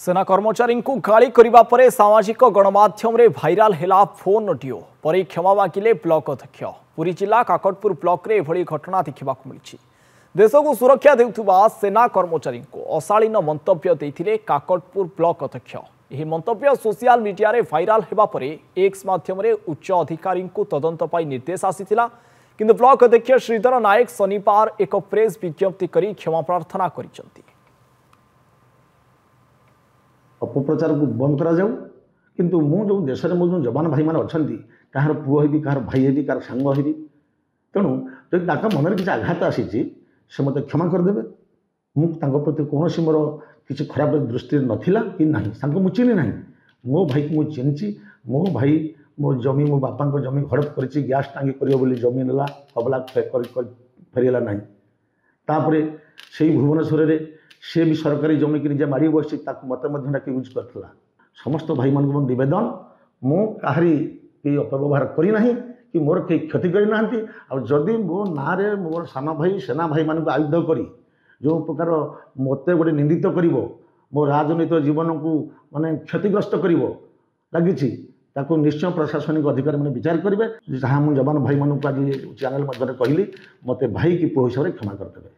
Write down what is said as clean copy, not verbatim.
सेना कर्मचारी को गाड़ी करने पर सामाजिक गणमाध्यम रे भाइराल हेला फोन ऑडियो पर क्षमा मागिले ब्लॉक अध्यक्ष। पुरी जिला काकटपुर ब्लॉक रे एभली घटना देखा मिली। देश को सुरक्षा देउथुबा सेना कर्मचारी को अशालीन मंतव्य देथिले काकटपुर ब्लॉक अध्यक्ष। यह मंतव्य सोशल मीडिया रे भाइराल हेबा परे एक्स माध्यम रे उच्च अधिकारी को तदंत पाई निर्देश आसीथिला, किंतु ब्लॉक अध्यक्ष श्रीधर नायक शनिवार एक प्रेस विज्ञप्ति करी क्षमा प्रार्थना करिसंती। अपप्रचार को बंद करा जाऊ, किंतु मु जो देश में मो जो जवान भाई मैंने अच्छा कहार पुओ हेबी कहार भाई हेबी कहार सांग हेबी, तेणु जब मन में किसी आघात आसी से मत क्षमा करदे। मुझे कौन मोर किसी खराब दृष्टि नाला कि ना मु चिन्ह ना मो भाई को मुझे चिन्ह। मो भाई मो जमी मो बापा जमी हड़प कर गैस टांगी कर जमी नेला कबला फेरीला ना। तापर से भुवनेश्वर सी भी सरकारी जमी की निजे माड़ी बसी मत यूज करता। समस्त भाई मान नवेदन मु कहारी अपव्यवहार करना कि मोर कई क्षति करना। जदि मो ना मोर सान भाई सेना भाई मान आयुध करी जो प्रकार मत गोटे निंदित कर मो राजनीतिक जीवन को माने क्षतिग्रस्त कर लगी निश्चय प्रशासनिक अधिकारी मैंने विचार करेंगे। जहाँ मुझे जवान भाई मानक आज चैनल मध्य कहली मत भाई कि पुओ हिसाब से क्षमा करदे।